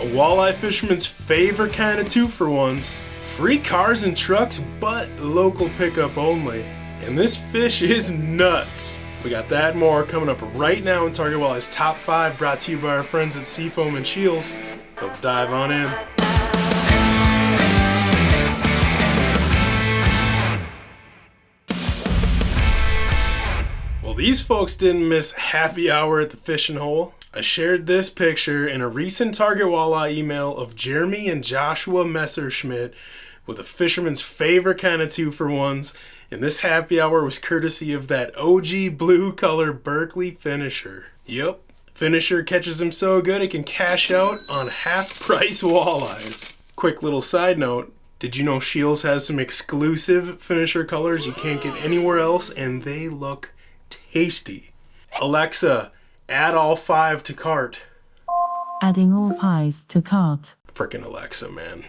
A walleye fisherman's favorite kind of 2-for-1s. Free cars and trucks, but local pickup only. And this fish is nuts. We got that and more coming up right now in Target Walleye's Top 5, brought to you by our friends at Sea Foam and SCHEELS. Let's dive on in. Well, these folks didn't miss happy hour at the fishing hole. I shared this picture in a recent Target Walleye email of Jeremy and Joshua Messerschmidt with a fisherman's favorite kind of 2-for-1s, and this happy hour was courtesy of that OG blue color Berkley Finisher. Yep, Finisher catches him so good it can cash out on half-price walleyes. Quick little side note, did you know SCHEELS has some exclusive Finisher colors you can't get anywhere else, and they look tasty? Alexa, add all 5 to cart. Adding all pies to cart. Frickin' Alexa, man.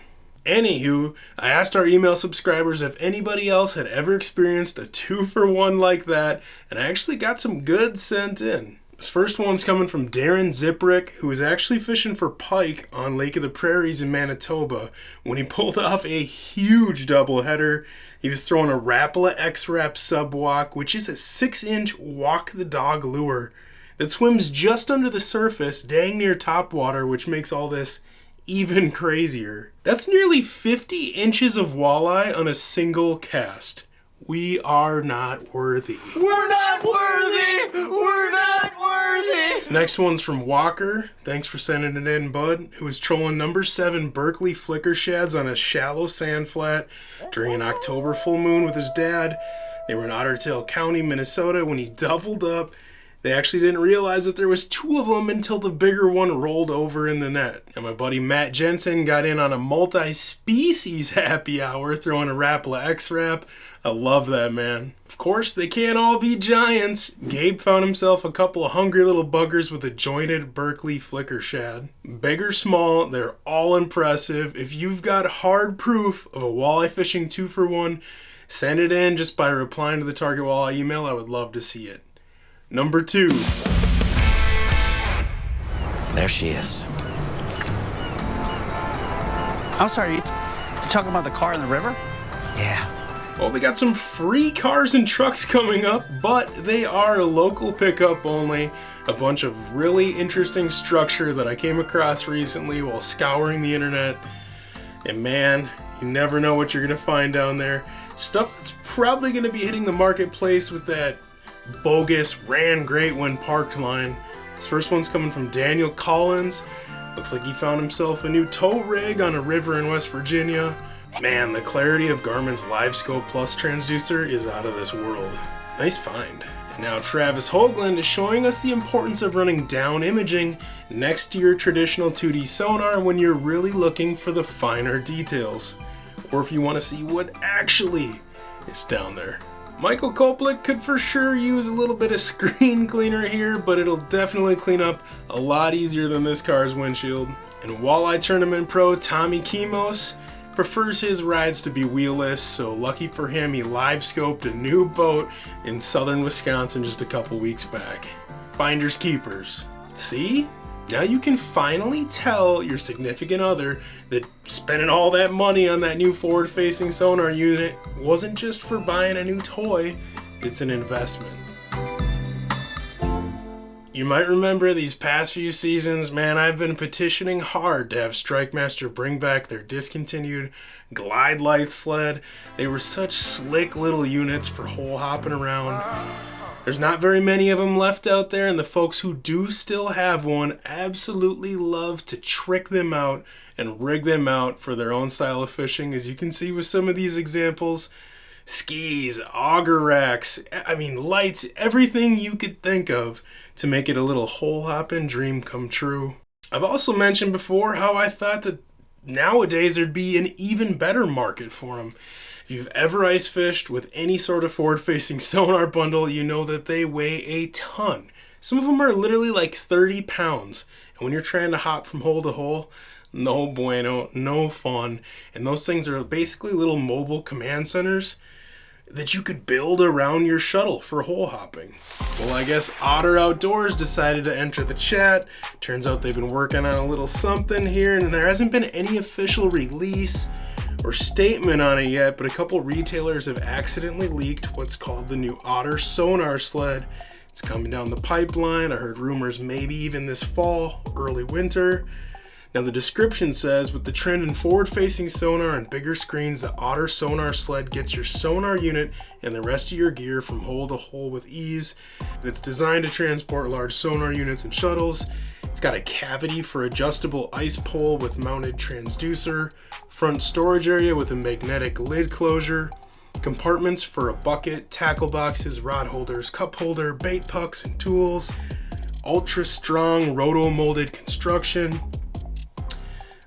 Anywho, I asked our email subscribers if anybody else had ever experienced a 2-for-1 like that, and I actually got some good sent in. This first one's coming from Darren Ziprick, who was actually fishing for pike on Lake of the Prairies in Manitoba when he pulled off a huge doubleheader. He was throwing a Rapala X-Rap SubWalk, which is a 6-inch walk the dog lure that swims just under the surface, dang near topwater, which makes all this even crazier. That's nearly 50 inches of walleye on a single cast. We are not worthy. We're not worthy! We're not worthy! This next one's from Walker. Thanks for sending it in, bud. Who was trolling number 7 Berkley flicker shads on a shallow sand flat during an October full moon with his dad. They were in Otter County, Minnesota when he doubled up. They actually didn't realize that there was 2 of them until the bigger one rolled over in the net. And my buddy Matt Jensen got in on a multi-species happy hour throwing a Rapala X-Rap. I love that, man. Of course, they can't all be giants. Gabe found himself a couple of hungry little buggers with a jointed Berkley flicker shad. Big or small, they're all impressive. If you've got hard proof of a walleye fishing 2-for-1, send it in just by replying to the Target Walleye email. I would love to see it. Number 2. There she is. I'm sorry, you talking about the car in the river? Yeah. Well, we got some free cars and trucks coming up, but they are local pickup only. A bunch of really interesting structure that I came across recently while scouring the internet. And man, you never know what you're gonna find down there. Stuff that's probably gonna be hitting the marketplace with that bogus ran great when parked line. This first one's coming from Daniel Collins. Looks like he found himself a new tow rig on a river in West Virginia. Man, the clarity of Garmin's LiveScope Plus transducer is out of this world. Nice find. And now Travis Hoagland is showing us the importance of running down imaging next to your traditional 2D sonar when you're really looking for the finer details, or if you want to see what actually is down there. Michael Koplik could for sure use a little bit of screen cleaner here, but it'll definitely clean up a lot easier than this car's windshield. And Walleye Tournament Pro Tommy Kimos prefers his rides to be wheelless, so lucky for him, he live-scoped a new boat in southern Wisconsin just a couple weeks back. Finders keepers. See? Now you can finally tell your significant other that spending all that money on that new forward-facing sonar unit wasn't just for buying a new toy, it's an investment. You might remember these past few seasons, man, I've been petitioning hard to have StrikeMaster bring back their discontinued Glide Light sled. They were such slick little units for hole hopping around. There's not very many of them left out there, and the folks who do still have one absolutely love to trick them out and rig them out for their own style of fishing, as you can see with some of these examples. Skis, auger racks, lights, everything you could think of to make it a little hole hopping dream come true. I've also mentioned before how I thought that nowadays there'd be an even better market for them. If you've ever ice fished with any sort of forward-facing sonar bundle, you know that they weigh a ton. Some of them are literally like 30 pounds. And when you're trying to hop from hole to hole, no bueno, no fun. And those things are basically little mobile command centers. that you could build around your shuttle for hole hopping. Well, I guess Otter Outdoors decided to enter the chat. Turns out they've been working on a little something here, and there hasn't been any official release or statement on it yet, but a couple retailers have accidentally leaked what's called the new Otter Sonar Sled. It's coming down the pipeline. I heard rumors maybe even this fall, early winter. Now the description says, with the trend in forward-facing sonar and bigger screens, the Otter Sonar Sled gets your sonar unit and the rest of your gear from hole to hole with ease. It's designed to transport large sonar units and shuttles. It's got a cavity for adjustable ice pole with mounted transducer, front storage area with a magnetic lid closure, compartments for a bucket, tackle boxes, rod holders, cup holder, bait pucks, and tools, ultra strong roto-molded construction.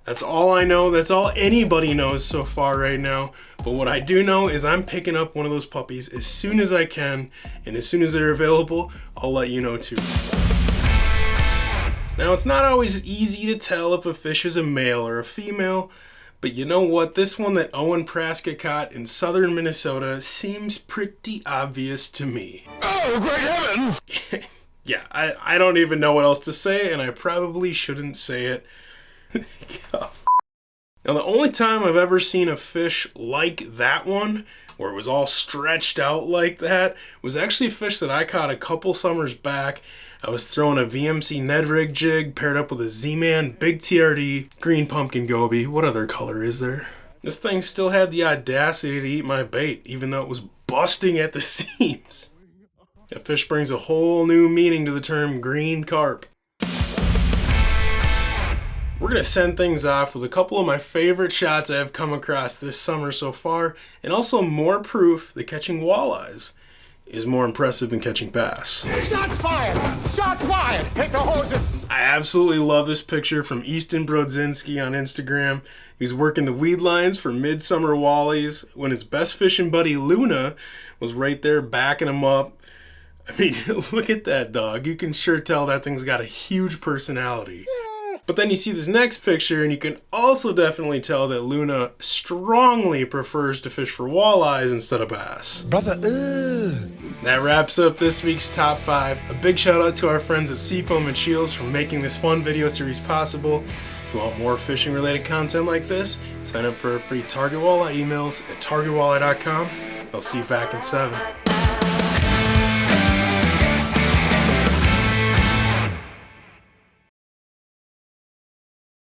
That's all I know. That's all anybody knows so far right now. But what I do know is I'm picking up one of those puppies as soon as I can, and as soon as they're available, I'll let you know too. Now, it's not always easy to tell if a fish is a male or a female, but you know what? This one that Owen Praska caught in southern Minnesota seems pretty obvious to me. Oh, great heavens! Yeah, I don't even know what else to say, and I probably shouldn't say it. Now, the only time I've ever seen a fish like that one, where it was all stretched out like that, was actually a fish that I caught a couple summers back. I was throwing a VMC Ned Rig Jig paired up with a Z-Man Big TRD green pumpkin goby. What other color is there? This thing still had the audacity to eat my bait, even though it was busting at the seams. That fish brings a whole new meaning to the term green carp. We're going to send things off with a couple of my favorite shots I have come across this summer so far, and also more proof that catching walleyes is more impressive than catching bass. Shots fired! Shots fired! Hit the hoses! I absolutely love this picture from Easton Brodzinski on Instagram. He's working the weed lines for midsummer wallies when his best fishing buddy Luna was right there backing him up. I mean, look at that dog. You can sure tell that thing's got a huge personality. But then you see this next picture and you can also definitely tell that Luna strongly prefers to fish for walleyes instead of bass. Brother, That wraps up this week's top 5. A big shout out to our friends at Sea Foam and SCHEELS for making this fun video series possible. If you want more fishing related content like this, sign up for free Target Walleye emails at targetwalleye.com. I'll see you back in 7.